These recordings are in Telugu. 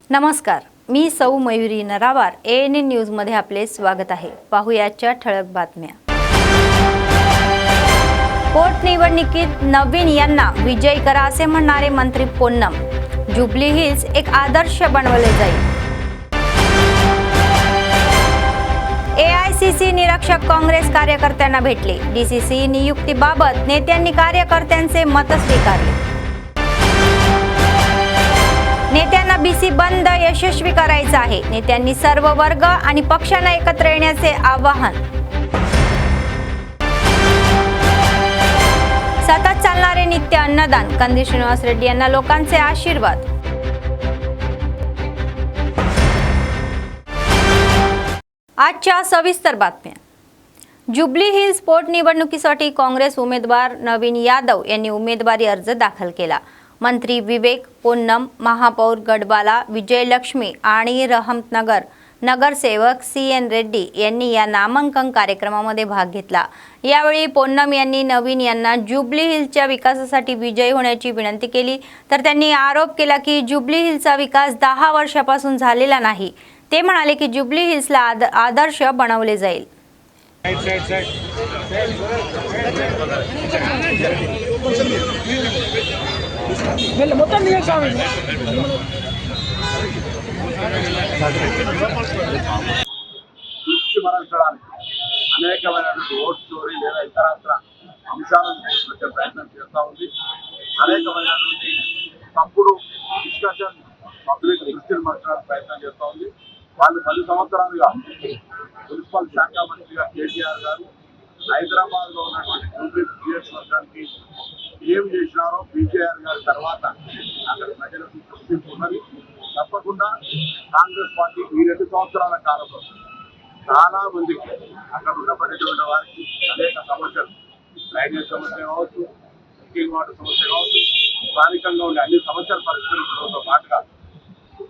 नमस्कार, मी सौ मयुरी नरावार. ANN न्यूज मध्ये आपले स्वागत आहे. पाहुयाच्या ठळक बातम्या. पोटनिवडणुकीत नवीन यांना विजयी करा असे म्हणणारे मंत्री पोन्नम. जुबली हिल्स एक आदर्श बनवले जाईल. AICC निरीक्षक काँग्रेस कार्यकर्त्यांना भेटले. DCC नियुक्तीबाबत नेत्यांनी कार्यकर्त्यांचे मत स्वीकारले. नेत्यांना BC बंद यशस्वी करायचा आहे. नेत्यांनी सर्व वर्ग आणि पक्षांना एकत्र येण्याचे आवाहन. सतत चालणारे नित्य अन्नदान. कंदी श्रीनिवास रेड्डी यांना लोकांचे आशीर्वाद. आजच्या सविस्तर बातम्या. जुबली हिल्स पोटनिवडणुकीसाठी काँग्रेस उमेदवार नवीन यादव यांनी उमेदवारी अर्ज दाखल केला. मंत्री विवेक पोन्नम, महापौर गडबाला, विजयलक्ष्मी आणि रहमतनगर नगरसेवक CN रेड्डी यांनी या नामांकन कार्यक्रमामध्ये भाग घेतला. यावेळी पोन्नम यांनी नवीन यांना जुबली हिल्सच्या विकासासाठी विजयी होण्याची विनंती केली. तर त्यांनी आरोप केला की जुबली हिल्सचा विकास 10 वर्षापासून झालेला नाही. ते म्हणाले की जुबली हिल्सला आदर्श बनवले जाईल. అనేకమైనటువంటి ఓట్ స్టోరీ లేదా ఇతరత్ర అంశాలను తీసుకొచ్చే ప్రయత్నం చేస్తూ ఉంది. అనేకమైనటువంటి తప్పుడు డిస్కషన్ పబ్లిక్ దృష్టిని మార్చడానికి ప్రయత్నం చేస్తూ ఉంది. వాళ్ళు 10 సంవత్సరాలుగా మున్సిపల్ శాఖ మంత్రిగా కేటీఆర్ గారు హైదరాబాద్లో ఉన్నటువంటి జూబ్లీ నియోజకవర్గానికి ఏం చేసినారో కేటీఆర్ గారి తర్వాత అక్కడ ప్రజలకు గుర్తింపు ఉన్నది. తప్పకుండా కాంగ్రెస్ పార్టీ ఈ 2 సంవత్సరాల కాలంలో చాలా మందికి అక్కడ ఉండబడేటువంటి వారికి అనేక సమస్యలు, డ్రైనేజ్ సమస్య కావచ్చు, డ్రింకింగ్ వాటర్ సమస్య కావచ్చు, స్థానికంగా ఉండే అన్ని సమస్యలు పరిష్కరించడంతో పాటుగా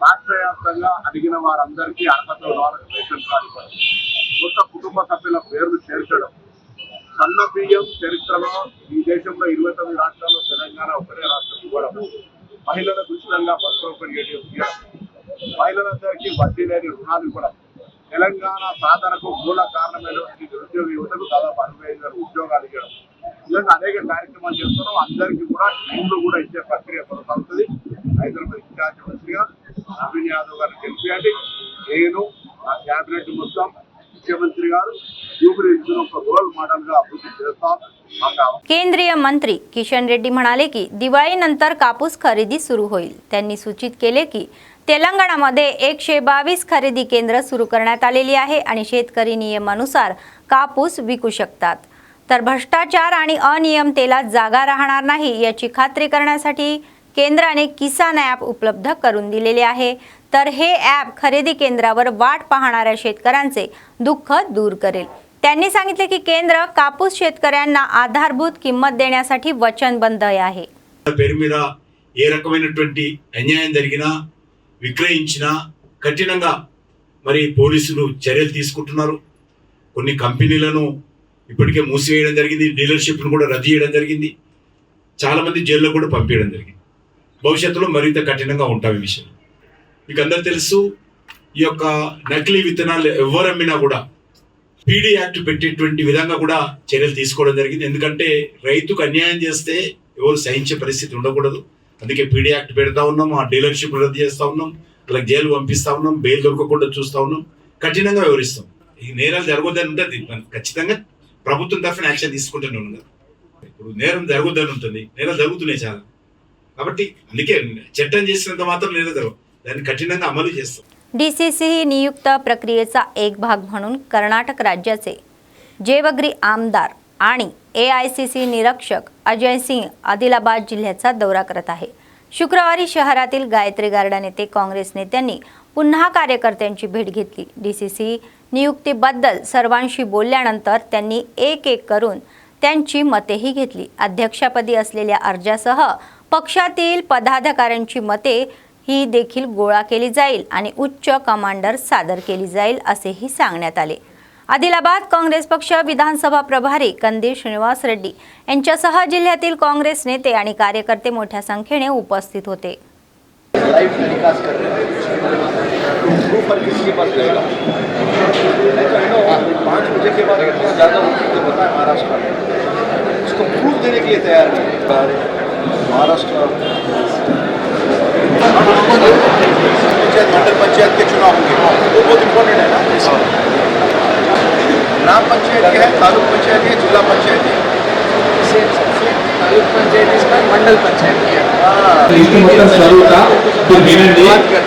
రాష్ట్ర వ్యాప్తంగా అడిగిన వారందరికీ అర్హతతో వాళ్ళకి రేషన్ కార్డు ఇవ్వడం, కొత్త కుటుంబ సభ్యుల పేర్లు చేర్చడం, సన్న బియ్యం చరిత్రలో ఈ దేశంలో 29 రాష్ట్రాల్లో తెలంగాణ ఒకటే రాష్ట్రం ఇవ్వడం, మహిళలకు ఉచితంగా బస్ సౌకర్యం ఇవ్వడం, మహిళలందరికీ వడ్డీ లేని రుణాలు ఇవ్వడం, తెలంగాణ సాధనకు మూల కారణమైనటువంటి నిరుద్యోగ యువతకు దాదాపు 65,000 ఉద్యోగాలు ఇవ్వడం, ఇలాంటి అనేక కార్యక్రమాలు చేస్తున్నాం. అందరికీ కూడా ఇండ్లు కూడా ఇచ్చే ప్రక్రియ కొనసాగుతుంది. హైదరాబాద్ ఇన్ఛార్జ్ మంత్రిగా నవీన్ యాదవ్ గారిని గెలిపియండి. నేను ఆ క్యాబినెట్ మొత్తం मुख्यमंत्री गारू जुबली हिल्स को रोल मॉडल గా అభివృద్ధి చేస్తాం. केंद्रीय मंत्री किशन रेड्डी म्हणाले की दिवाळीनंतर कापूस खरेदी सुरू होईल. त्यांनी सूचित केले की तेलंगणामध्ये 122 खरेदी केंद्र सुरू करण्यात आलेली आहे आणि शेतकरी नियमानुसार कापूस विकू शकतात. तर भ्रष्टाचार आणि अनियमिततेला जागा राहणार नाही याची खात्री करण्यासाठी केंद्राने किसान ॲप उपलब्ध करून दिलेले आहे. तर हे ॲप खरेदी केंद्रावर वाट पाहणाऱ्या शेतकऱ्यांचे दुःख दूर करेल. त्यांनी सांगितले की केंद्र कापूस शेतकऱ्यांना आधारभूत किंमत देण्यासाठी वचनबद्ध आहे. పేరు మీద ఏ రకమైనటువంటి అన్యాయం జరిగినా విక్రయించినా కఠినంగా మరి పోలీసులు చర్యలు తీసుకుంటున్నారు. కొన్ని కంపెనీలను ఇప్పటికే మూసివేయడం జరిగింది. డీలర్షిప్ను కూడా రద్దు చేయడం జరిగింది. చాలా మంది జైల్లో కూడా పంపించడం జరిగింది. భవిష్యత్తులో మరింత కఠినంగా ఉంటాం. ఈ విషయం మీకు అందరూ తెలుసు. ఈ యొక్క నకిలీ విత్తనాలు ఎవరు అమ్మినా కూడా PD యాక్ట్ పెట్టేటువంటి విధంగా కూడా చర్యలు తీసుకోవడం జరిగింది. ఎందుకంటే రైతుకు అన్యాయం చేస్తే ఎవరు సహించే పరిస్థితి ఉండకూడదు. అందుకే PD యాక్ట్ పెడతా ఉన్నాం. ఆ డీలర్షిప్ రద్దు చేస్తూ ఉన్నాం. వాళ్ళకి జైలు పంపిస్తూ ఉన్నాం. బెయిల్ దొరకకుండా చూస్తూ ఉన్నాం. కఠినంగా వివరిస్తాం. ఈ నేరాలు జరగొద్దని ఉంటుంది. ఖచ్చితంగా ప్రభుత్వం తరఫున యాక్షన్ తీసుకుంటూనే ఉన్నది. ఇప్పుడు నేరం జరగొద్దని ఉంటుంది. నేరాలు జరుగుతున్నాయి చాలా. కాబట్టి అందుకే చట్టం చేసినంత మాత్రం నేరం జరగదు. దాన్ని కఠినంగా అమలు చేస్తాం. DCC नियुक्त प्रक्रियेचा एक भाग म्हणून कर्नाटक राज्याचे जेवगरी आमदार आणि AICC निरीक्षक अजय सिंह आदिलाबाद जिल्ह्याचा दौरा करत आहे. शुक्रवारी शहरातील गायत्री गार्डन येथे काँग्रेस नेत्यांनी पुन्हा कार्यकर्त्यांची भेट घेतली. DCC नियुक्तीबद्दल सर्वांशी बोलल्यानंतर त्यांनी एक करून त्यांची मतेही घेतली. अध्यक्षपदी असलेल्या अर्जासह पक्षातील पदाधिकाऱ्यांची मते ही देखील गोळा केली जाईल आणि उच्च कमांडर सादर केली जाईल असेही सांगण्यात आले. आदिलाबाद काँग्रेस पक्ष विधानसभा प्रभारी कंदी श्रीनिवास रेड्डी यांच्यासह जिल्ह्यातील काँग्रेस नेते आणि कार्यकर्ते मोठ्या संख्येने उपस्थित होते. लाइव टेलीकास्ट कर रहे हैं। प्रूफ पर किसके पास रहेगा? 5 बजे के बाद इतना ज़्यादा होती पता है महाराष्ट्र में, उसको प्रूफ देने के लिए तैयार नहीं है। महाराष्ट्र पंचायत मंडल पंचायत के चुनाव होंगे, वो बहुत इम्पोर्टेंट है ना। ग्राम पंचायत के है, तालुक पंचायत है, जिला पंचायत है, तालुक पंचायत इसका मंडल पंचायत है। ఇది మొత్తం చదువుతా మీరు వినండి.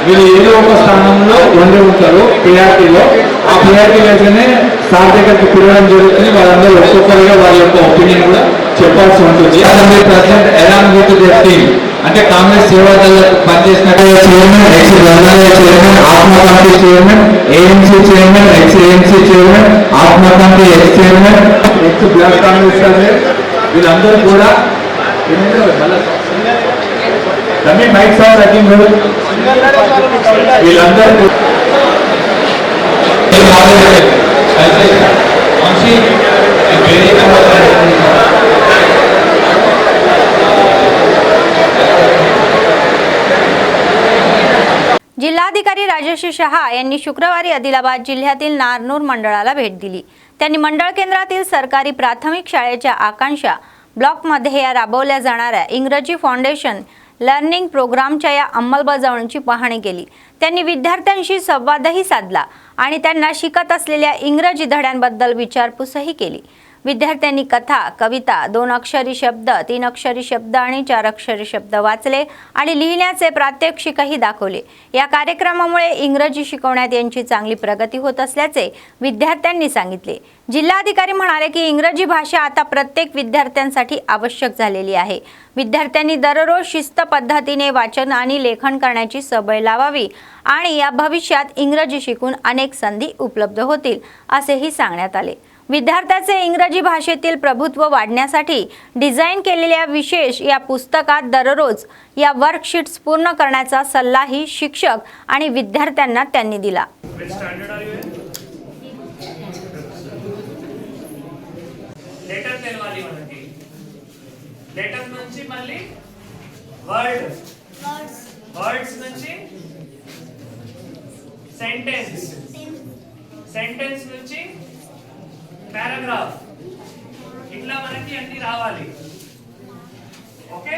మీరు ఏదో ఒక స్థానంలో ఉండి ఉంటారు పిఆర్టీలో. ఆ పిఆర్టీ వెంటనే సార్ దగ్గరికి పిలవడం జరుగుతుంది. వాళ్ళందరూ ఒక్కొక్కరుగా వాళ్ళ యొక్క ఒపీనియన్ కూడా చెప్పాల్సి ఉంటుంది. Assembly president along with the team అంటే కాంగ్రెస్ సేవాదళ పనిచేసినట్టు chairman, ex governor chairman, ATMA committee chairman, AMC chairman, ex AMC chairman, ATMA committee ex chairman, ex block Congress వీళ్ళందరూ కూడా రమీ మైక్ సార్ వీళ్ళందరూ जिल्हाधिकारी राजेश शहा यांनी शुक्रवारी आदिलाबाद जिल्ह्यातील नारनूर मंडळाला भेट दिली. त्यांनी मंडळ केंद्रातील सरकारी प्राथमिक शाळेच्या आकांक्षा ब्लॉकमध्ये या राबवल्या जाणाऱ्या इंग्रजी फाउंडेशन लर्निंग प्रोग्रामच्या या अंमलबजावणीची पाहणी केली. त्यांनी विद्यार्थ्यांशी संवादही साधला आणि त्यांना शिकत असलेल्या इंग्रजी धड्यांबद्दल विचारपूसही केली. विद्यार्थ्यांनी कथा, कविता, 2 अक्षरी शब्द, 3 अक्षरी शब्द आणि 4 अक्षरी शब्द वाचले आणि लिहिण्याचे प्रात्यक्षिकही दाखवले. या कार्यक्रमामुळे इंग्रजी शिकवण्यात यांची चांगली प्रगती होत असल्याचे विद्यार्थ्यांनी सांगितले. जिल्हाधिकारी म्हणाले की इंग्रजी भाषा आता प्रत्येक विद्यार्थ्यांसाठी आवश्यक झालेली आहे. विद्यार्थ्यांनी दररोज शिस्त पद्धतीने वाचन आणि लेखन करण्याची सवय लावावी आणि या भविष्यात इंग्रजी शिकून अनेक संधी उपलब्ध होतील असेही सांगण्यात आले. विद्यार्थ्याचे इंग्रजी भाषेतील प्रभुत्व वाढण्यासाठी डिझाईन केलेल्या विशेष या पुस्तकात दररोज या वर्कशीट्स पूर्ण करण्याचा सल्लाही शिक्षक आणि विद्यार्थ्यांना त्यांनी दिला. లెటర్స్ తెలవాలి మనకి. లెటర్స్ నుంచి మళ్ళీ వర్డ్స్ నుంచి సెంటెన్స్ నుంచి పారాగ్రాఫ్, ఇట్లా మనకి అన్ని రావాలి. ఓకే,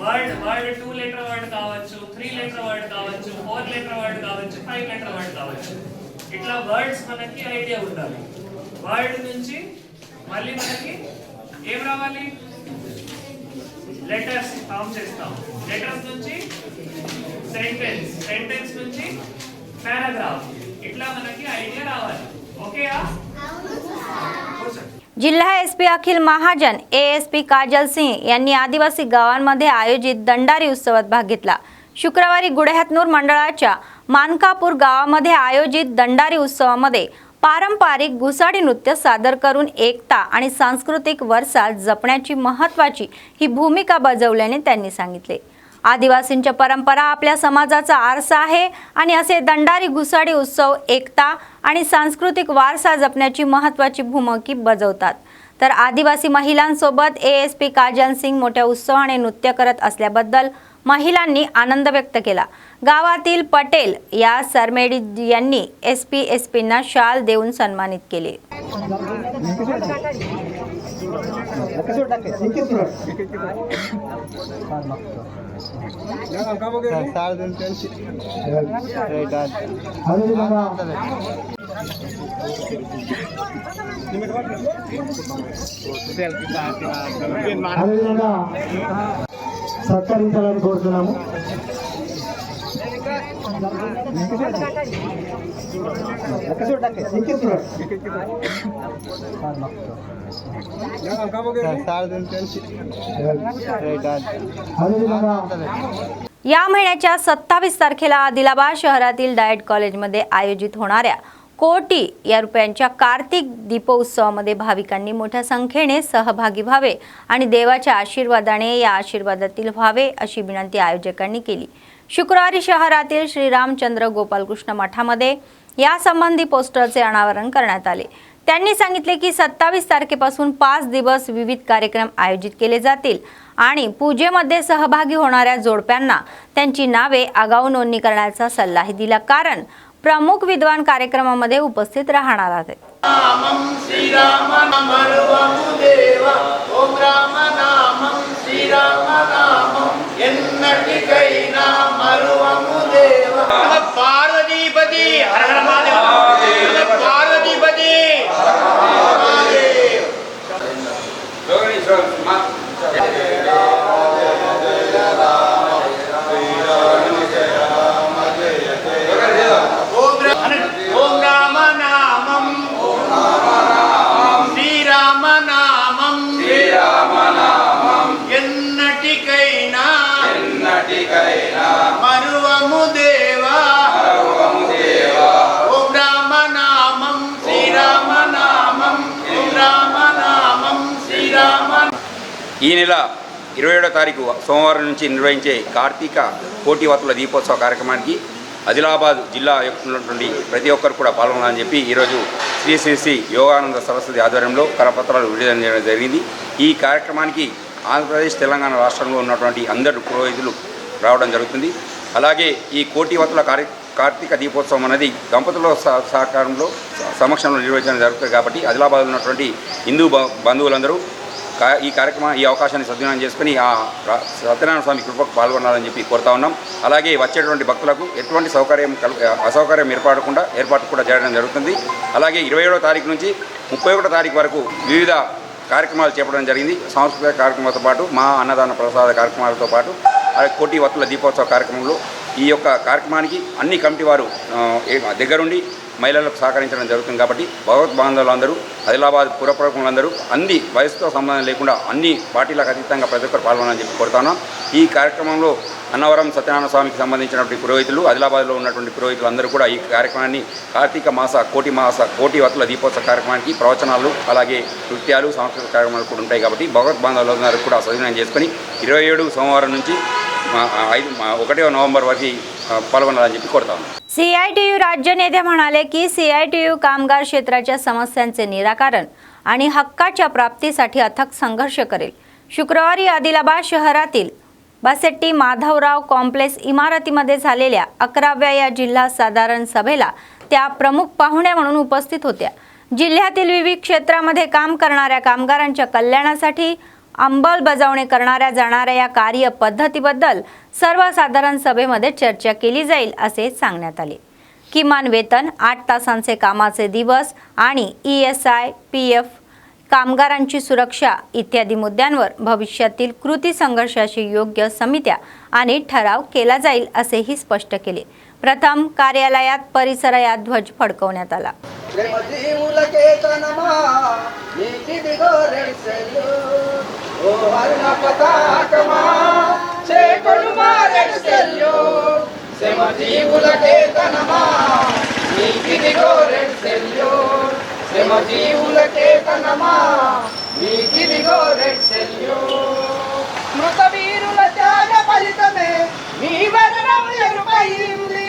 వర్డ్ 2 లెటర్ వర్డ్ కావచ్చు, 3 లెటర్ వర్డ్ కావచ్చు, 4 లెటర్ వర్డ్ కావచ్చు, 5 లెటర్ వర్డ్ కావచ్చు. ఇట్లా వర్డ్స్ మనకి ఐడియా ఉండాలి. వర్డ్ నుంచి మళ్ళీ మనకి ఏం రావాలి? లెటర్స్ ఫామ్ చేస్తాం. లెటర్స్ నుంచి సెంటెన్స్ నుంచి పారాగ్రాఫ్, ఇట్లా మనకి ఐడియా రావాలి. ఓకేయా? जिल्हा एसपी अखिल महाजन एएसपी काजल सिंह यांनी आदिवासी गावांमध्ये आयोजित दंडारी उत्सवात भाग घेतला. शुक्रवारी गुढ्यातनूर मंडळाच्या मानकापूर गावामध्ये आयोजित दंडारी उत्सवामध्ये पारंपरिक घुसाडी नृत्य सादर करून एकता आणि सांस्कृतिक वारसा जपण्याची महत्त्वाची ही भूमिका बजावल्याने त्यांनी सांगितले. आदिवासींच्या परंपरा आपल्या समाजाचा आरसा आहे आणि असे दंडारी घुसाडी उत्सव एकता आणि सांस्कृतिक वारसा जपण्याची महत्त्वाची भूमिका बजावतात. तर आदिवासी महिलांसोबत एएसपी काजल सिंग मोठ्या उत्सवाने नृत्य करत असल्याबद्दल महिलांनी आनंद व्यक्त केला. गावातील पटेल या सरमेडी यांनी एसपीना शाल देऊन सन्मानित केले. సత్కరించాలని కోరుతున్నాము. या महिन्याच्या 27 तारखेला आदिलाबाद शहरातील डायट कॉलेजमध्ये आयोजित होणाऱ्या कोटी या रुपयांच्या कार्तिक दीपोत्सवामध्ये भाविकांनी मोठ्या संख्येने सहभागी व्हावे आणि देवाच्या आशीर्वादाने या आशीर्वादातील व्हावे अशी विनंती आयोजकांनी केली. शुक्रवारी शहरातील श्रीरामचंद्र गोपालकृष्ण मठामध्ये यासंबंधी पोस्टरचे अनावरण करण्यात आले. त्यांनी सांगितले की 27 तारखेपासून 5 दिवस विविध कार्यक्रम आयोजित केले जातील आणि पूजेमध्ये सहभागी होणाऱ्या जोडप्यांना त्यांची नावे आगाऊ नोंदणी करण्याचा सल्लाही दिला, कारण प्रमुख विद्वान कार्यक्रमामध्ये उपस्थित राहणार आहेत. नामं श्रीराम नमरुवमुदेव ओम राम नामं श्रीराम नामं एन्नटिकैना मरुवमुदेव पार्वतीपति हर हर महादेव पार्वतीपति ओम राम नामं श्रीराम नामं एन्नटिकैना मरुवमुदेव ओम राम नामं श्रीराम नामं ओम राम नामं श्रीराम. ఈ నెల 27వ తారీఖు సోమవారం నుంచి నిర్వహించే కార్తీక కోటి వత్తుల దీపోత్సవ కార్యక్రమానికి ఆదిలాబాద్ జిల్లా ఉన్నటువంటి ప్రతి ఒక్కరు కూడా పాల్గొనాలని చెప్పి ఈరోజు శ్రీ శ్రీ శ్రీ యోగానంద సరస్వతి ఆధ్వర్యంలో కరపత్రాలు విడుదల చేయడం జరిగింది. ఈ కార్యక్రమానికి ఆంధ్రప్రదేశ్ తెలంగాణ రాష్ట్రంలో ఉన్నటువంటి అందరు పురోహితులు రావడం జరుగుతుంది. అలాగే ఈ కోటి వత్తుల కార్తీక దీపోత్సవం అనేది దంపతుల సహకారంలో సమక్షంలో నిర్వహించడం జరుగుతుంది. కాబట్టి ఆదిలాబాద్లో ఉన్నటువంటి హిందూ బంధువులందరూ ఈ అవకాశాన్ని సద్వినియోగం చేసుకుని ఆ సత్యనారాయణ స్వామి కృపకు పాల్గొనాలని చెప్పి కోరుతా ఉన్నాం. అలాగే వచ్చేటువంటి భక్తులకు ఎటువంటి అసౌకర్యం ఏర్పాటు కూడా చేయడం జరుగుతుంది. అలాగే 27వ తారీఖు నుంచి 31వ తారీఖు వరకు వివిధ కార్యక్రమాలు చేపట్టడం జరిగింది. సాంస్కృతిక కార్యక్రమాలతో పాటు మా అన్నదాన ప్రసాద కార్యక్రమాలతో పాటు కోటి వత్తుల దీపోత్సవ కార్యక్రమంలో ఈ యొక్క కార్యక్రమానికి అన్ని కమిటీ వారు దగ్గరుండి మహిళలకు సహకరించడం జరుగుతుంది. కాబట్టి భగవద్బాంధవులందరూ ఆదిలాబాద్ పురప్రముఖులందరూ అన్ని వయసుతో సంబంధం లేకుండా అన్ని పార్టీలకు అతీతంగా ప్రతి ఒక్కరు పాల్గొనాలని చెప్పి కోరుతున్నాం. ఈ కార్యక్రమంలో అన్నవరం సత్యనారాయణ స్వామికి సంబంధించినటువంటి పురోహితులు, ఆదిలాబాద్లో ఉన్నటువంటి పురోహితులు అందరూ కూడా ఈ కార్యక్రమాన్ని కార్తీక కోటి వత్తుల దీపోత్సవ కార్యక్రమానికి ప్రవచనాలు, అలాగే నృత్యాలు, సాంస్కృతిక కార్యక్రమాలు కూడా ఉంటాయి. కాబట్టి భగవద్బాంధవులందరూ కూడా సద్వినియోగం చేసుకుని 27 సోమవారం నుంచి 1 नोव्हेंबर वरती पालवणाలని చెప్పి కోరుతాను. CITU राज्य नेते म्हणाले की CITU कामगार क्षेत्राच्या समस्यांचे निराकरण आणि हक्काच्या प्राप्तीसाठी अथक संघर्ष करेल. शुक्रवारी आदिलाबाद शहरातील बासेट्टी माधवराव कॉम्प्लेक्स इमारतीमध्ये झालेल्या 11व्या या जिल्हा साधारण सभेला त्या प्रमुख पाहुण्या म्हणून उपस्थित होत्या. जिल्ह्यातील विविध क्षेत्रामध्ये काम करणाऱ्या कामगारांच्या कल्याणासाठी अंमलबजावणी करणाऱ्या जाणाऱ्या या कार्य पद्धतीबद्दल सर्वसाधारण सभेमध्ये चर्चा केली जाईल असे सांगण्यात आले. किमान वेतन, 8 तासांचे कामाचे दिवस आणि ESI, PF, कामगारांची सुरक्षा इत्यादी मुद्द्यांवर भविष्यातील कृती संघर्षाची योग्य समित्या आणि ठराव केला जाईल असेही स्पष्ट केले. प्रथम कार्यालयात परिसरात ध्वज फडकवण्यात आला. మృతవీరుల త్యాగ ఫలితమే మీ వదనం ఎరుపైంది.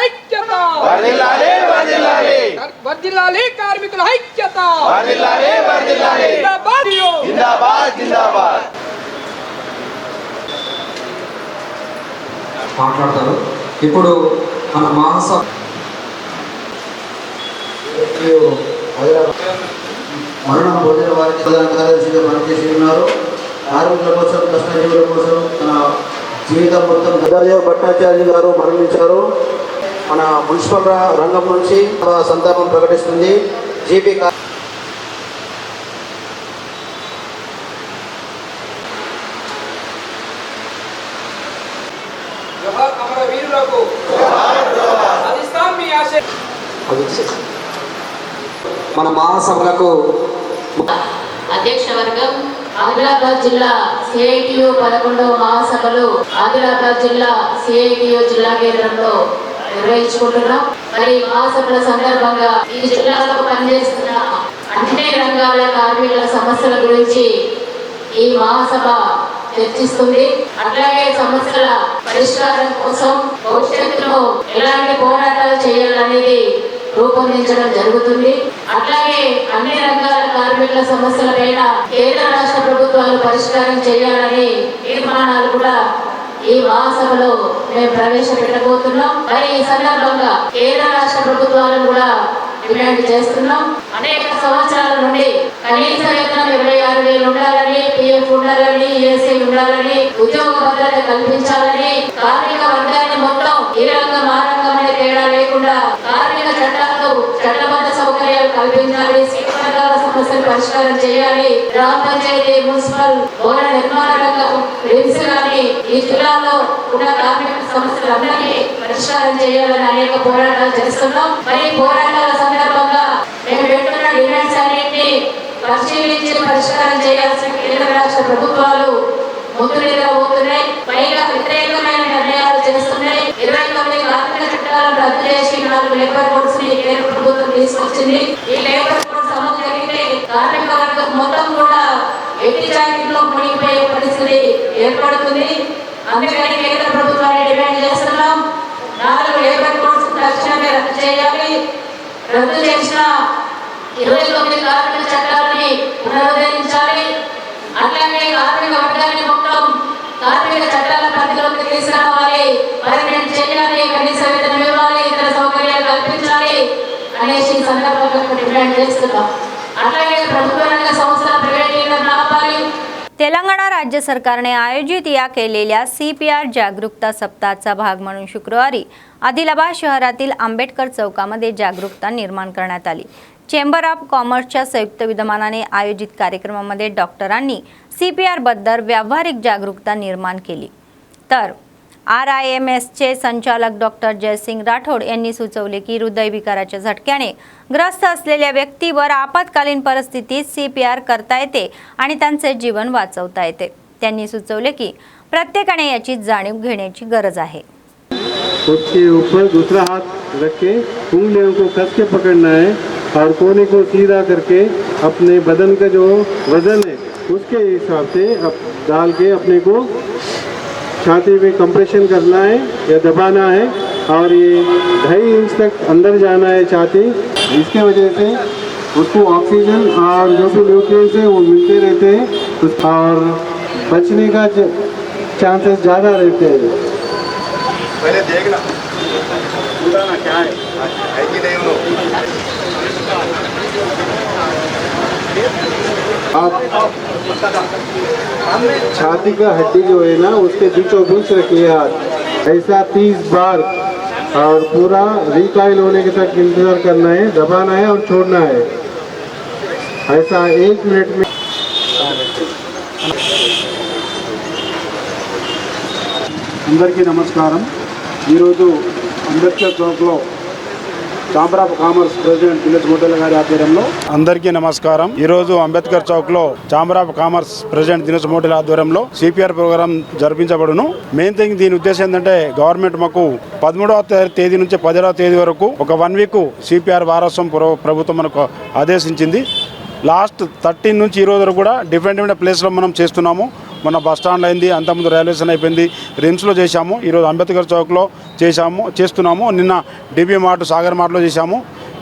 ఐక్యత వర్ధిల్లాలి వర్ధిల్లాలి వర్ధిల్లాలి కార్మికుల ఐక్యత వర్ధిల్లాలి వర్ధిల్లాలి జిందాబాద్ జిందాబాద్ జిందాబాద్ మాట్లాడతారు. ఇప్పుడు మన మహాసభ మరణం పొందిన వారికి ప్రధాన కార్యదర్శిగా పనిచేసి ఉన్నారు. కార్మికుల కోసం, కష్టజీవుల కోసం తన జీవితం మొత్తం గద్దర్దేవ్ భట్టాచార్య గారు మరణించారు. మన మున్సిపల్ రంగం నుంచి సంతాపం ప్రకటిస్తుంది. జీపీ అమరవీరులకు మన మహాసభలకు అధ్యక్ష వర్గం ఆదిలాబాద్ జిల్లా CITU 11వ మహాసభలు ఆదిలాబాద్ జిల్లా CITU జిల్లా కేంద్రంలో నిర్వహించుకుంటున్నాం. మరి మహాసభల సందర్భంగా ఈ జిల్లాలో పనిచేస్తున్న అన్ని రంగాల కార్మికుల సమస్యల గురించి ఈ మహాసభ చర్చిస్తుంది. అట్లాగే సమస్యల పరిష్కారం కోసం భవిష్యత్తులో ఎలాంటి పోరాటాలు చేయాలనేది రూపొందించడం జరుగుతుంది. అట్లాగే అన్ని రంగాల కార్మికుల సమస్యలపైన కేంద్ర రాష్ట్ర ప్రభుత్వాలు పరిష్కారం చేయాలని తీర్మానాలు కూడా ఈ మహాసభలో మేము ప్రవేశపెట్టబోతున్నాం. మరి ఈ సందర్భంగా కేంద్ర రాష్ట్ర ప్రభుత్వాలను కూడా డిమాండ్ చేస్తున్నాం. అనేక సంవత్సరాల నుండి కనీస వేతనం 26,000 ఉండాలని, పిఎఫ్ ఉండాలని, ఈఎస్ఐ ఉండాలని, ఉద్యోగ భద్రత కల్పించాలని, కార్మిక వర్గాన్ని మొత్తం ఈ రంగం ఆ రంగం అనే తేడా లేకుండా కార్మిక చట్టాలకు చట్టబద్ధ సౌకర్యాలు కల్పించాలి, వర్గాల సమస్యలు పరిష్కారం చేయాలి. గ్రామ పంచాయతీ, మున్సిపల్, భవన నిర్మాణ రంగం, రిమ్స్ గాని ఈ జిల్లాలో ఉన్న కార్మిక సమస్యలన్నిటికీ పరిష్కారం చేయాలని అనేక పోరాటాలు చేస్తున్నాం. మరి పోరాటాల సందర్భంగా మేము పెట్టుకున్న డిమాండ్స్ అన్నింటినీ పరిశీలించి పరిష్కారం చేయాల్సిన కేంద్ర రాష్ట్ర ప్రభుత్వాలు ముందు నిద్రపోతున్నాయి. పైగా వ్యతిరేకమైన నిర్ణయాలు చేస్తున్నాయి. 29 కార్మిక చట్టాలను రద్దు చేసి 4 లేబర్ కోడ్స్ ని కేంద్ర ప్రభుత్వం తీసుకొచ్చింది. ఈ లేబర్ కోడ్స్ అమలు జరిగితే కార్మిక వర్గం మొత్తం కూడా ఎట్టి జాకెట్లో మునిగిపోయే పరిస్థితి ఏర్పడుతుంది. అందుకని కేంద్ర ప్రభుత్వాన్ని డిమాండ్ చేస్తున్నాం. 4 లేబర్ కోడ్స్ తక్షణమే రద్దు చేయాలి. రద్దు చేసిన 29 కార్మిక చట్టాలని పునరుద్ధరించాలి. అట్లాగే కార్మిక వర్గాన్ని మొత్తం కార్మిక చట్టాల పరిధిలోకి తీసుకురావాలి, పర్మనెంట్ చేయాలి, కనీస వేతనం ఇవ్వాలి, ఇతర సౌకర్యాలు కల్పించాలి అనేసి సందర్భంగా డిమాండ్ చేస్తున్నాం. అట్లాగే ప్రభుత్వ రంగ సంస్థల ప్రైవేటీకరణ ఆపాలి. तेलंगणा राज्य सरकारने आयोजित या केलेल्या CPR जागरूकता सप्ताहाचा भाग म्हणून शुक्रवारी आदिलाबाद शहरातील आंबेडकर चौकामध्ये जागरूकता निर्माण करण्यात आली. चेंबर ऑफ कॉमर्सच्या संयुक्त विद्यमानाने आयोजित कार्यक्रमामध्ये डॉक्टरांनी CPR बद्दल व्यावहारिक जागरूकता निर्माण केली. तर RIMSचे संचालक डॉक्टर जयसिंग राठोड यांनी सुचवले की हृदयविकाराच्या झटक्याने ग्रस्त असलेल्या व्यक्तीवर आपत्कालीन परिस्थितीत CPR करता येते आणि त्यांचे जीवन वाचवता येते. त्यांनी सुचवले की प्रत्येकाने याची जाणीव घेण्याची गरज आहे. उसके ऊपर दूसरा हाथ रख के उंगलियों को कस के पकड़ना है और कोने को सीधा करके अपने बदन का जो वजन है उसके हिसाब से डाल के अपने को छाती में कंप्रेशन करना है या दबाना है और ये 2.5 इंच तक अंदर जाना है छाती. इसके वजह से उसको ऑक्सीजन और जो भी न्यूट्रिएंट्स हैं वो मिलते रहते हैं और बचने का चांसेस ज़्यादा रहते हैं. पहले देखना ना क्या है कि नहीं लोग आप छाती का हड्डी जो है ना उसके बीचों बीच रखिए हाथ, ऐसा 30 बार और पूरा रिकॉइल होने के तक इंतजार करना है, दबाना है और छोड़ना है. ऐसा 1 मिनट में. అందరికీ నమస్కారం. ఈరోజు అంబేద్కర్ చౌక్లో ఛాంబర్ ఆఫ్ కామర్స్ ప్రెసిడెంట్ విలేజ్ మోటల్ గారి ఆధ్వర్యంలో అందరికీ నమస్కారం. ఈరోజు అంబేద్కర్ చౌక్లో chamber of commerce president Dinesh Motal ఆధ్వర్యంలో CPR ప్రోగ్రాం జరిపించబడును. మెయిన్ థింగ్ దీని ఉద్దేశం ఏంటంటే గవర్నమెంట్ మాకు 13వ తేదీ నుంచి 17వ తేదీ వరకు ఒక 1 వీక్ CPR వారోత్సవం ప్రభుత్వం మనకు ఆదేశించింది. లాస్ట్ 13 నుంచి ఈ రోజు వరకు కూడా డిఫరెంట్ ప్లేస్లో మనం చేస్తున్నాము. మన బస్ స్టాండ్లో అయింది, అంతకుముందు రైల్వే స్టేషన్ అయిపోయింది, రిమ్స్లో చేశాము, ఈరోజు అంబేద్కర్ చౌక్లో చేస్తున్నాము, నిన్న DB మార్ట్, సాగర్ మార్ట్లో చేశాము.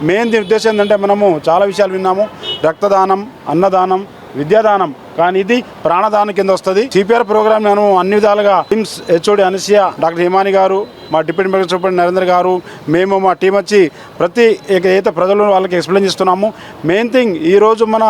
మెయిన్ దీని ఉద్దేశం ఏంటంటే మనము చాలా విషయాలు విన్నాము. రక్తదానం, అన్నదానం, విద్యాదానం, కానీ ఇది ప్రాణదానం కింద వస్తుంది. CPR ప్రోగ్రామ్ నేను అన్ని విధాలుగా టీమ్స్ HOD అనసూయ, డాక్టర్ హిమాని గారు, మా డిప్యూటీ మెడికల్ సూపరింటెండెంట్ నరేంద్ర గారు, మేము మా టీం వచ్చి ప్రతి ఏదైతే ప్రజలు వాళ్ళకి ఎక్స్ప్లెయిన్ చేస్తున్నాము. మెయిన్ థింగ్ ఈరోజు మన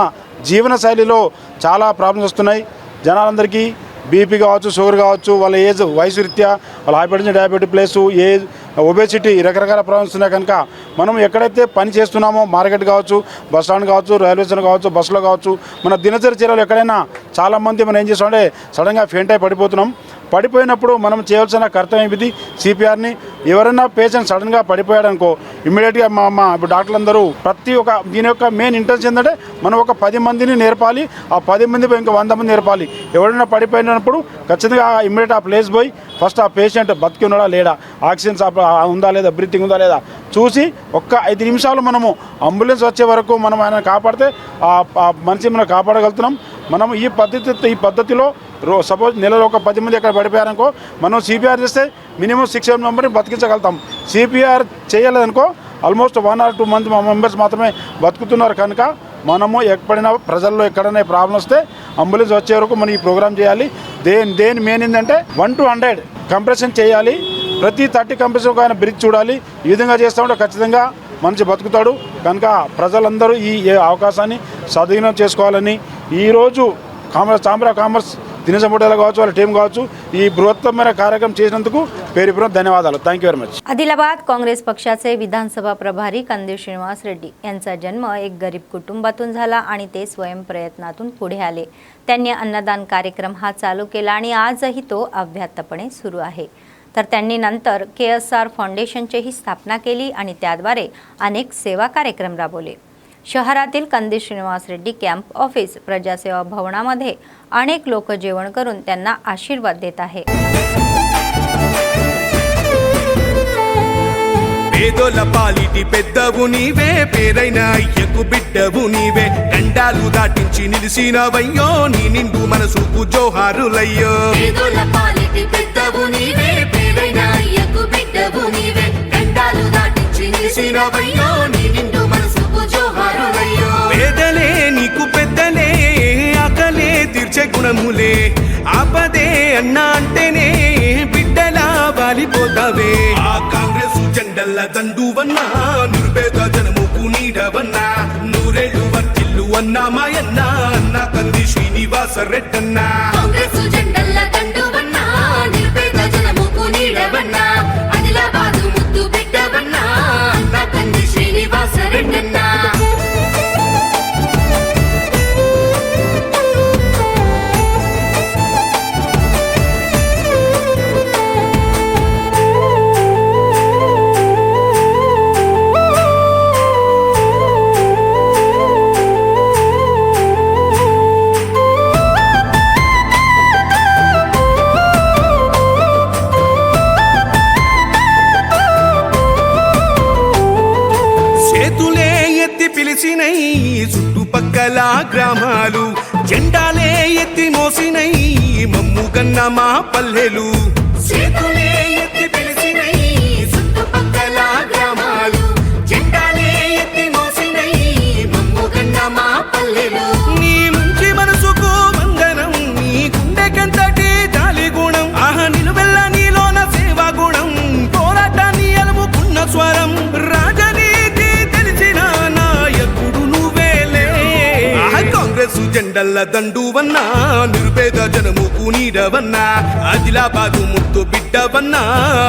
జీవన శైలిలో చాలా ప్రాబ్లమ్స్ వస్తున్నాయి. జనాలందరికీ బీపీ కావచ్చు, షుగర్ కావచ్చు, వాళ్ళ ఏజ్, వయసు రీత్యా, వాళ్ళ hypertension, diabetic place, age, obesity, రకరకాల ప్రాబ్లమ్స్ ఉన్నాయి. కనుక మనం ఎక్కడైతే పని చేస్తున్నామో, మార్కెట్ కావచ్చు, బస్ స్టాండ్ కావచ్చు, రైల్వే స్టేషన్ కావచ్చు, బస్సులో కావచ్చు, మన దినచర్య చర్యలు ఎక్కడైనా చాలామంది మనం ఏం చేస్తామంటే సడన్గా ఫెయింట్ అయి పడిపోతున్నాం. పడిపోయినప్పుడు మనం చేయాల్సిన కర్తవ్యం ఇది. CPRని ఎవరైనా పేషెంట్ సడన్గా పడిపోయాడనుకో ఇమ్మీడియట్గా ఇప్పుడు డాక్టర్లు అందరూ ప్రతి ఒక్క దీని యొక్క మెయిన్ ఇంటెన్షన్ ఏంటంటే మనం ఒక 10 మందిని నేర్పాలి. ఆ 10 మంది ఇంకా 100 మంది నేర్పాలి. ఎవరైనా పడిపోయినప్పుడు ఖచ్చితంగా ఇమ్మీడియట్ ఆ ప్లేస్ పోయి ఫస్ట్ ఆ పేషెంట్ బతికి ఉన్నాడా లేడా, ఆక్సిజన్ ఉందా లేదా, బ్రీతింగ్ ఉందా లేదా చూసి ఒక్క 5 నిమిషాలు మనము అంబులెన్స్ వచ్చే వరకు మనం ఆయన కాపాడితే ఆ మనిషి మనం కాపాడగలుగుతున్నాం. మనం ఈ పద్ధతిలో సపోజ్ నెలలో ఒక 10 మంది ఎక్కడ పడిపోయారనుకో మనం CPR చేస్తే మినిమం 6-7 మెంబర్ని బతికించగలుగుతాం. CPR చేయలేదనుకో ఆల్మోస్ట్ 1 or 2 మంత్ మెంబర్స్ మాత్రమే బతుకుతున్నారు కనుక మనము ఎక్కడైనా ప్రజల్లో ఎక్కడైనా ప్రాబ్లం వస్తే అంబులెన్స్ వచ్చే వరకు మనం ఈ ప్రోగ్రామ్ చేయాలి. దేని మెయిన్ ఏంటంటే 1 to 100 కంప్రెషన్ చేయాలి. ప్రతి 30 కంప్రెషన్ ఆయన బ్రిడ్జ్ చూడాలి. ఈ విధంగా చేస్తూ ఉంటే ఖచ్చితంగా మనిషి బతుకుతాడు. కనుక ప్రజలందరూ ఈ అవకాశాన్ని సద్వినియోగం చేసుకోవాలని ఈరోజు ఛాంబర్ ఆఫ్ కామర్స్ దినేశం హోటల్ కావచ్చు, వాళ్ళ టీం కావచ్చు, ఈ బృహత్తమైన కార్యక్రమం చేసినందుకు पेरी धन्यवाद. Thank you very much. Adilabad Congress पक्षाचे विधानसभा प्रभारी कंदील श्रीनिवास रेड्डी यांचा जन्म एक गरीब कुटुंबातून झाला आणि ते स्वयंप्रयत्नातून पुढे आले. त्यांनी अन्नदान कार्यक्रम हा चालू केला आणि आजही तो अव्याहतपणे सुरू आहे. तर त्यांनी नंतर KSR फाउंडेशनचीही स्थापना केली आणि त्याद्वारे अनेक सेवा कार्यक्रम राबवले. शहरातील कंदील श्रीनिवास रेड्डी कॅम्प ऑफिस प्रजासेवा भवनामध्ये अनेक लोक जेवण करून त्यांना आशीर्वाद देत आहे. పేదోల పాలిటి పెద్దవు నీవే, పేరైన అయ్యకు బిడ్డవు నీవే, గండాలు దాటించి నిలిసినవయ్యో, నీ నిండు మనసుకు జోహారులయ్యో. పేదోల పాలిటి పెద్దవు నీవే, పేరైన అయ్యకు బిడ్డవు నీవే, గండాలు దాటించి నిలిసినవయ్యో, నీ నిండు మనసుకు జోహారులయ్యో. పేదలే నీకు పెద్దలే, ఆకలే తీర్చే గుణములే, ఆపదే అన్నా అంటేనే బిడ్డలా వాలిపోతావే. ఆ కాంగ్రెస్ జెండల్ల దండువన్నా, నిర్భేద జనముకు నీడవన్నా, నూరేళ్లు వర్తిల్లు అన్నా మాయన్న, అన్న కంది శ్రీనివాస రెడ్డన్నా. కాంగ్రెస్ జెండల్ల దండువన్నా, నిర్భేద జనముకు నీడవన్నా, ఆదిలాబాదు ముద్దు బిడ్డవన్నా, అన్న కంది శ్రీనివాస రెడ్డన్నా. చుట్టుపక్కల గ్రామాలు జెండాలే ఎత్తి మోసినై, మమ్ముగన్న మా పల్లెలు. చేతులే ఎత్తి పిలిచినై, చుట్టుపక్కల గ్రామాలు జెండాలే ఎత్తి మోసినై, మమ్ముగన్న మా పల్లెలు. నీ మంచి మనసుకు వందనం, నీ గుండెకంతటి జాలి గుణం, ఆహా నిలువెల్ల నీలోన సేవా గుణం, పోరాటాన్ని అలుముకున్న స్వరం, రాజనీతి తెలిసిన నాయకుడు నువ్వేలే. కాంగ్రెస్ జెండల్ల దండువన్నా, నిర్భేద జనముకు నీడవన్నా, ఆదిలాబాదు ముద్దు బిడ్డవన్నా,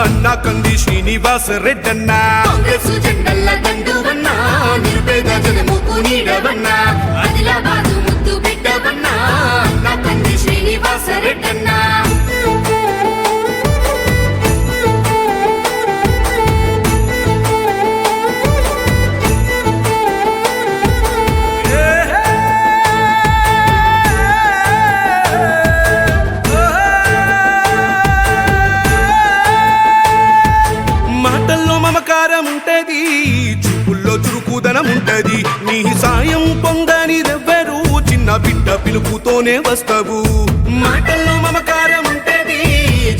అన్న కంది శ్రీనివాస రెడ్డన్నా. కాంగ్రెస్ జెండల్ల దండువన్నా, నిర్భేద జనముకు నీడవన్నా, ఆదిలాబాదు ముద్దు బిడ్డవన్నా, అన్న కంది శ్రీనివాస రెడ్డన్నా. ఉంటది, చూపుల్లో చురుకుదనం ఉంటది, నీ సాయం పొందనిదెవ్వరు, చిన్న బిడ్డ పిలుపుతోనే వస్తావు. మాటల్లో మమకారం ఉంటది,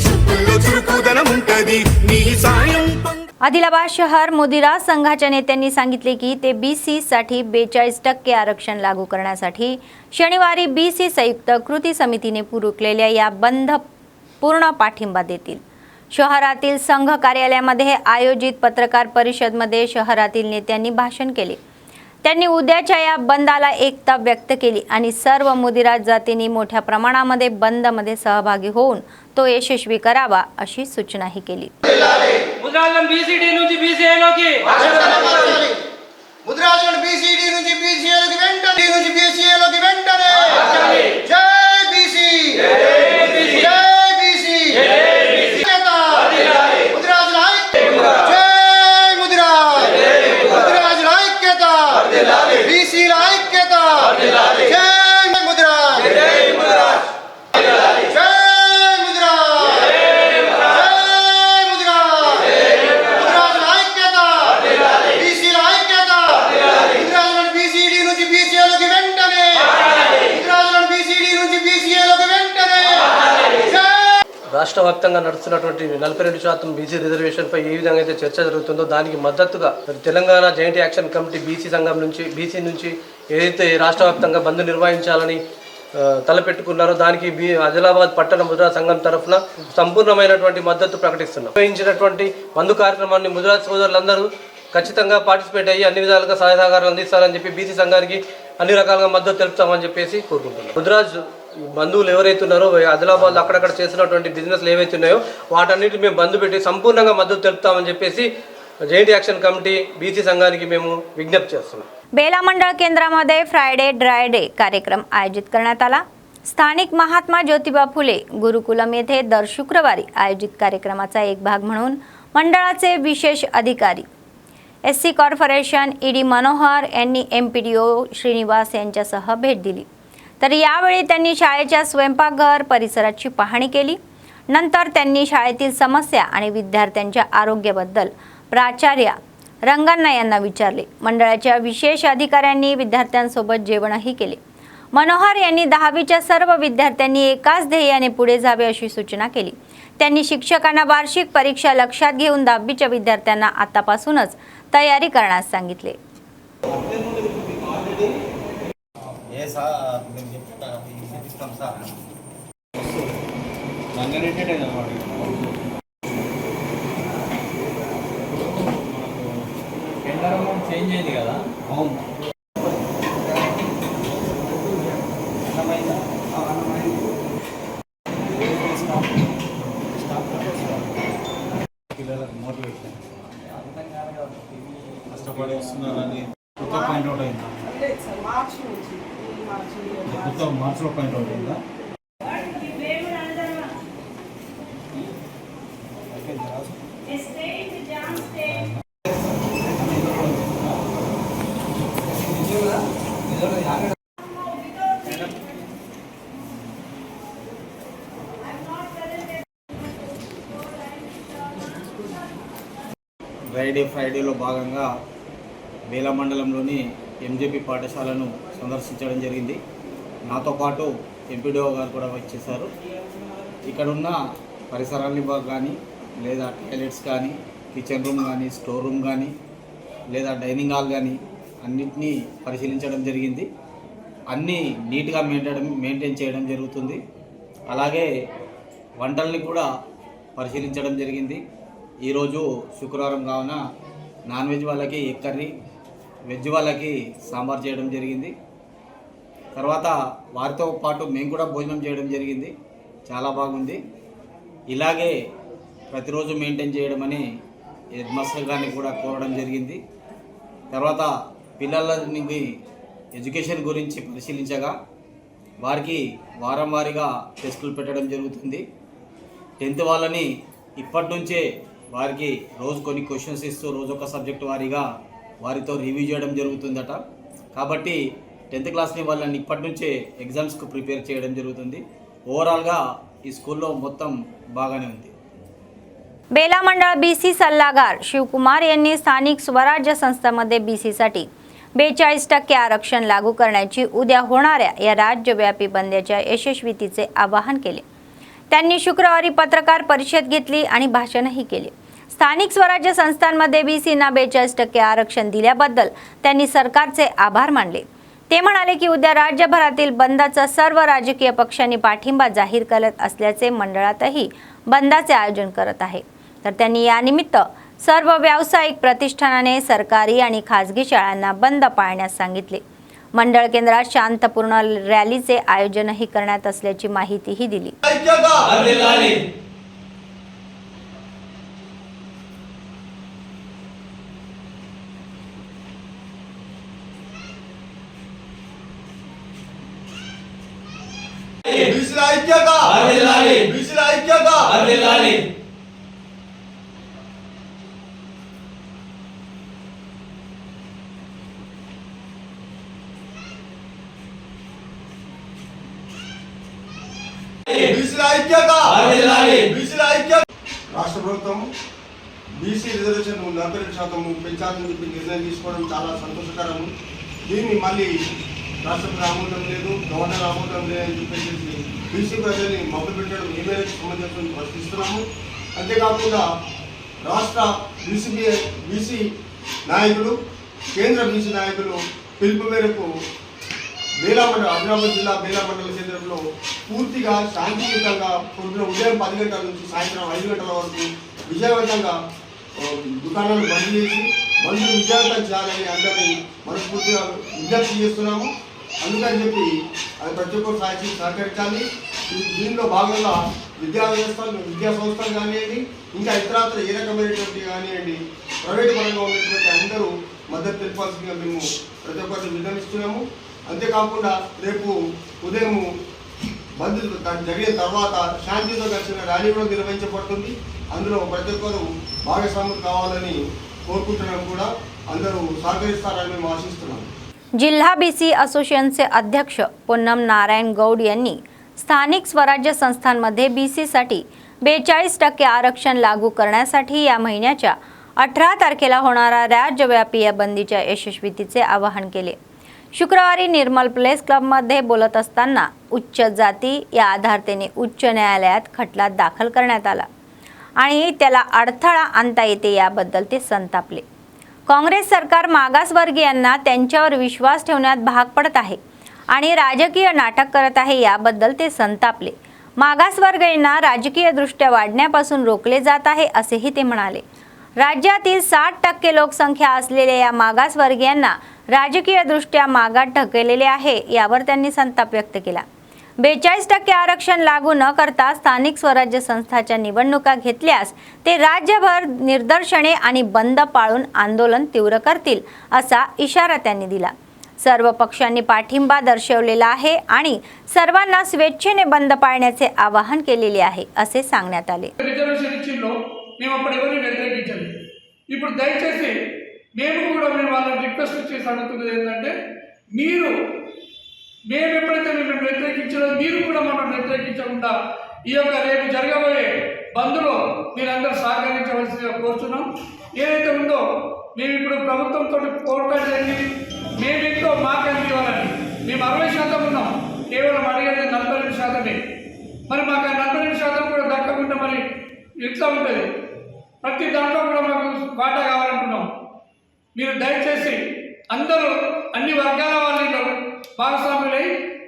చూపుల్లో చురుకుదనం ఉంటది, నీ సాయం. आदिलाबाद शहर मुदिरा संघाच्या नेत्यांनी सांगितले की ते BC साठी 42% आरक्षण लागू करण्यासाठी शनिवारी BC संयुक्त कृती समितीने पुकारलेल्या या बंद पूर्ण पाठिंबा देतील. शहरातील संघ कार्यालयामध्ये आयोजित पत्रकार परिषदेमध्ये शहरातील नेत्यांनी भाषण केले. त्यांनी उद्याच्या या बंदला एकता व्यक्त केली आणि सर्व मुदिरा जातींनी मोठ्या प्रमाणामध्ये बंदमध्ये सहभागी होऊन तो यशस्वी करावा अशी सूचनाही केली. ముద్రాజన్ BCD నుంచి BCAలోకి మార్చాలి. ముద్రాజన్ BCD నుంచి BCAలోకి వెంటనే, నుంచి BCAలోకి వెంటనే మార్చాలి. జై BC, జై BC, జై BC, జై BC. ముద్రాజన్ ఐక్యత, జై ముద్రాజ్, ముద్రాజన్ ఐక్యత, BC ల ఐక్యత, జై ముద్రాజ్, జై ముద్రాజ్, జై BCD నుంచి BCAలోకి వెంటనే, రాష్ట్ర వ్యాప్తంగా నడుస్తున్నటువంటి 42% బీసీ రిజర్వేషన్పై ఏ విధంగా అయితే చర్చ జరుగుతుందో దానికి మద్దతుగా Telangana joint action committee BC సంఘం నుంచి బీసీ ఏదైతే రాష్ట్ర వ్యాప్తంగా బంద్ నిర్వహించాలని తలపెట్టుకున్నారో దానికి ఆదిలాబాద్ పట్టణ ముద్రా సంఘం తరఫున సంపూర్ణమైనటువంటి మద్దతు ప్రకటిస్తున్నాం. నిర్వహించినటువంటి బంద్ కార్యక్రమాన్ని ముద్రా సోదరులందరూ ఖచ్చితంగా పార్టిసిపేట్ అయ్యి అన్ని విధాలుగా సహాయ సహకారాలు అందిస్తారని చెప్పి బీసీ సంఘానికి అన్ని రకాలుగా మద్దతు తెలుపుతామని చెప్పేసి కోరుకుంటున్నాం. ముద్రాజ్ బంధువులు ఎవరైతే ఉన్నారో ఆదిలాబాద్ అక్కడక్కడ చేసినటువంటి బిజినెస్లు ఏవైతే ఉన్నాయో వాటన్నిటి మేము బంద్ పెట్టి సంపూర్ణంగా మద్దతు తెలుపుతామని చెప్పేసి జాయింట్ యాక్షన్ कमिटी बीसी संघाనికి మేము विज्ञप्ति చేస్తున్నాం. बेला मंडळ केंद्रामध्ये फ्रायडे ड्राय डे कार्यक्रम आयोजित करण्यात आला. स्थानिक महात्मा ज्योतिबा फुले गुरुकुलम येथे दर शुक्रवारी आयोजित कार्यक्रमाचा एक भाग म्हणून मंडळाचे विशेष अधिकारी एससी कॉर्पोरेशन ईडी मनोहर यांनी एमपीडीओ श्रीनिवास यांच्यासह भेट दिली. तर यावेळी त्यांनी शाळेच्या स्वयंपाकघर परिसराची पाहणी केली. नंतर त्यांनी शाळेतील समस्या आणि विद्यार्थ्यांच्या आरोग्याबद्दल प्राचार्य रंगण्णा यांना विचारले. मंडळाच्या विशेष अधिकाऱ्यांनी विद्यार्थ्यांसोबत जेवणही केले. मनोहर यांनी 10वीच्या सर्व विद्यार्थ्यांनी एकाच ध्येयाने पुढे जावे अशी सूचना केली. त्यांनी शिक्षकांना वार्षिक परीक्षा लक्षात घेऊन 10वीच्या विद्यार्थ्यांना आतापासूनच तयारी करण्यास सांगितले. చేంజ్ అయింది కదా. అవును. పిల్లలకు మోటివేషన్ కష్టపడి వస్తున్నారని కొత్త పాయింట్ అవుట్ అయిందా? కొత్త మార్చిలో పాయింట్ అవుట్ అయిందా? ఫ్రైడేలో భాగంగా బేలా మండలంలోని ఎంజేపీ పాఠశాలను సందర్శించడం జరిగింది. నాతో పాటు ఎంపీడీఓ గారు కూడా వచ్చేసారు. ఇక్కడ ఉన్న పరిసరాన్ని కానీ లేదా టాయిలెట్స్ కానీ కిచెన్ రూమ్ కానీ స్టోర్ రూమ్ కానీ లేదా డైనింగ్ హాల్ కానీ అన్నింటినీ పరిశీలించడం జరిగింది. అన్నీ నీట్గా మెయింటైన్ చేయడం జరుగుతుంది. అలాగే వంటల్ని కూడా పరిశీలించడం జరిగింది. ఈరోజు శుక్రవారం కావున నాన్ వెజ్ వాళ్ళకి ఎగ్ కర్రీ, వెజ్ వాళ్ళకి సాంబార్ చేయడం జరిగింది. తర్వాత వారితో పాటు మేము కూడా భోజనం చేయడం జరిగింది. చాలా బాగుంది. ఇలాగే ప్రతిరోజు మెయింటైన్ చేయడమని హెడ్ మాస్టర్ గారిని కూడా కోరడం జరిగింది. తర్వాత పిల్లలని ఎడ్యుకేషన్ గురించి పరిశీలించగా వారికి వారం వారీగా టెస్టులు పెట్టడం జరుగుతుంది. 10th వాళ్ళని ఇప్పటి నుంచే వారికి రోజు కొన్ని క్వశ్చన్స్ ఇస్తూ రోజు ఒక సబ్జెక్ట్ వారీగా వారితో రివ్యూ చేయడం జరుగుతుందట. కాబట్టి 10th క్లాస్ని వాళ్ళని ఇప్పటి నుంచే ఎగ్జామ్స్కు ప్రిపేర్ చేయడం జరుగుతుంది. ఓవరాల్గా ఈ స్కూల్లో మొత్తం బాగానే ఉంది. बेला मंडळ बीसी सल्लागार शिवकुमार यांनी स्थानिक स्वराज्य संस्थांमध्ये बीसीसाठी 42% आरक्षण लागू करण्याची उद्या होणाऱ्या या राज्यव्यापी बंदच्या यशस्वीतेचे आवाहन केले. त्यांनी शुक्रवारी पत्रकार परिषद घेतली आणि भाषणही केले. स्थानिक स्वराज्य संस्थांमध्ये बीसींना 42% आरक्षण दिल्याबद्दल त्यांनी सरकारचे आभार मानले. ते म्हणाले की उद्या राज्यभरातील बंदचा सर्व राजकीय पक्षांनी पाठिंबा जाहीर करत असल्याचे मंडळातही बंदाचे आयोजन करत आहे. तर त्यांनी यानिमित्त सर्व व्यावसायिक प्रतिष्ठानाने सरकारी आणि खासगी शाळांना बंद पाळण्यास सांगितले. मंडळ केंद्रात शांतपूर्ण रॅलीचे आयोजनही करण्यात असल्याची माहितीही दिली. రాష్ట్ర ప్రభుత్వం బీసీ రిజర్వేషన్ 42% పెంచాలని చెప్పి నిర్ణయం తీసుకోవడం చాలా సంతోషకరం. దీన్ని మళ్ళీ రాష్ట్రపతి ఆమోదం లేదు, గవర్నర్ ఆమోదం లేదని చెప్పేసి బీసీ ప్రజల్ని మభ్యపెట్టడం ఏ మేరకు సమంజసం ప్రశ్నిస్తున్నాము. అంతేకాకుండా రాష్ట్ర బీసీ నాయకులు, కేంద్ర బీసీ నాయకులు పిలుపు మేరకు ఆదిలాబాద్ జిల్లా బేలా మండల కేంద్రంలో పూర్తిగా శాంతియుతంగా పొద్దున ఉదయం 10 గంటల నుంచి సాయంత్రం 5 గంటల వరకు విజయవంతంగా దుకాణాలు బంద్ చేసి బంద్ను విజయవంతం చేయాలని అందరినీ మనస్ఫూర్తిగా విజ్ఞప్తి చేస్తున్నాము. అందుకని చెప్పి అది ప్రతి ఒక్కరు సహకరించాలి. దీనిలో భాగంగా విద్యా సంస్థలు కానివ్వండి, ఇంకా ఇతరత్ర ఏ రకమైనటువంటి కానివ్వండి ప్రైవేట్ పరంగా ఉన్నటువంటి అందరూ మద్దతు తెలిపాల్సిందిగా మేము ప్రతి ఒక్కరిని విన్నవిస్తున్నాము. అంతేకాకుండా రేపు ఉదయం బంద్ జరిగిన తర్వాత శాంతితో కలిసిన ర్యాలీ కూడా నిర్వహించబడుతుంది. అందులో ప్రతి ఒక్కరు భాగస్వాములు కావాలని కోరుకుంటున్నాం. కూడా అందరూ సహకరిస్తారని మేము ఆశిస్తున్నాం. जिल्हा बीसी असोसिएशनचे अध्यक्ष पुन्नम नारायण गौड यांनी स्थानिक स्वराज्य संस्थांमध्ये बीसीसाठी 42% आरक्षण लागू करण्यासाठी या महिन्याच्या 18 तारखेला होणाऱ्या राज्यव्यापी या बंदीच्या यशस्वीतेचे आवाहन केले. शुक्रवारी निर्मल प्लेस क्लबमध्ये बोलत असताना उच्च जाती या आधारतेने उच्च न्यायालयात खटला दाखल करण्यात आला आणि त्याला अडथळा आणता येते याबद्दल ते संतापले. काँग्रेस सरकार मागासवर्गीयांना त्यांच्यावर विश्वास ठेवण्यात भाग पडत आहे आणि राजकीय नाटक करत आहे याबद्दल ते संतापले. मागासवर्गीयांना राजकीयदृष्ट्या वाढण्यापासून रोखले जात आहे असेही ते म्हणाले. राज्यातील 60% लोकसंख्या असलेल्या या मागासवर्गीयांना राजकीयदृष्ट्या मागात ढकललेले आहे यावर त्यांनी संताप व्यक्त केला. 42% आरक्षण लागू न करता स्थानिक स्वराज्य संस्थांच्या निवडणुका घेतल्यास ते राज्यभर निदर्शने आणि बंद पाळून आंदोलन तीव्र करतील असा इशारा त्यांनी दिला. सर्व पक्षांनी पाठिंबा दर्शवलेला आहे आणि सर्वांना स्वेच्छेने बंद पाळण्याचे आवाहन केलेले आहे असे सांगण्यात आले. మేము అప్పుడు ఎవరిని వ్యతిరేకించలేదు. ఇప్పుడు దయచేసి మేము కూడా మేము వాళ్ళని రిక్వెస్ట్ చేసి అడుగుతున్నది ఏంటంటే మేము ఎప్పుడైతే మేము వ్యతిరేకించాలో మీరు కూడా మనం వ్యతిరేకించకుండా ఈ యొక్క రేపు జరగబోయే బంద్లో మీరందరూ సహకరించవలసిందిగా కోరుతున్నాం. ఏదైతే ఉందో మేము ఇప్పుడు ప్రభుత్వంతో పోరాటం జరిగి మేమెంతో మాకెంత ఇవ్వాలని మేము 60% ఉన్నాం, కేవలం అడిగేది 42%. మరి మాకు 42% కూడా దక్కకుండా మరి ఎట్లా ఉంటుంది? ప్రతి దాంట్లో కూడా మాకు వాటా కావాలంటున్నాం. మీరు దయచేసి అందరూ అన్ని వర్గాల వాళ్ళు భాగస్వాములై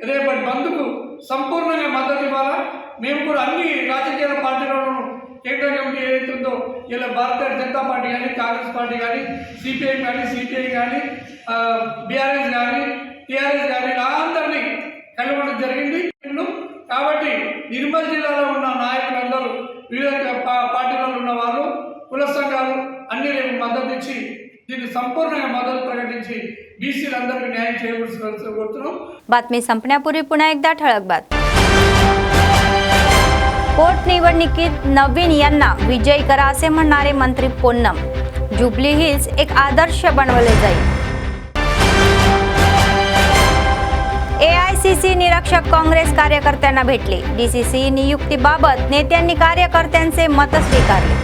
రేపటి బంద్కు సంపూర్ణంగా మద్దతు ఇవ్వాలా. మేము కూడా అన్ని రాజకీయ పార్టీలను కేంద్ర కమిటీ ఏదైతే ఉందో ఇలా భారతీయ జనతా పార్టీ కానీ, కాంగ్రెస్ పార్టీ కానీ, సిపిఐ కానీ, సిపిఐ కానీ, బీఆర్ఎస్ కానీ, టీఆర్ఎస్ కానీ అందరినీ కలవడం జరిగింది. కాబట్టి నిర్మల్ జిల్లాలో ఉన్న నాయకులందరూ వివిధ పార్టీలలో ఉన్న వాళ్ళు, కుల సంఘాలు అన్ని రేపు మద్దతు ఇచ్చి దీన్ని సంపూర్ణంగా మద్దతు ప్రకటించి बीसीలందరికీ న్యాయం చేయవలసిందిగా కోరుతున్నాం. बातमी संपण्यापूर्वी पुन्हा एकदा ठळक बातमी. पोटनिवडणुकीत नवीन यांना विजयी करा असे म्हणणारे मंत्री पोन्नम. जुबली हिल्स एक आदर्श बनवले जाईल. एआयसीसी निरीक्षक काँग्रेस कार्यकर्त्यांना भेटले. डीसीसी नियुक्तीबाबत नेत्यांनी कार्यकर्त्यांचे मत स्वीकारले.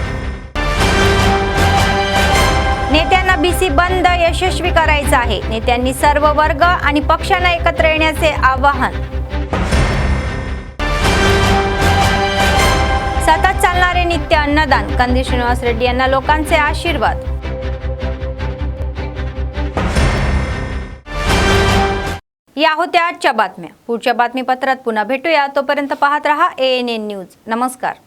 नेत्यांना बीसी बंद यशस्वी करायचा आहे. नेत्यांनी सर्व वर्ग आणि पक्षांना एकत्र येण्याचे आवाहन. सतत चालणारे नित्य अन्नदान. कंदी श्रीनिवास रेड्डी यांना लोकांचे आशीर्वाद. या होत्या आजच्या बातम्या. पुढच्या बातमीपत्रात पुन्हा भेटूया. तोपर्यंत पाहत रहा ANN न्यूज. नमस्कार.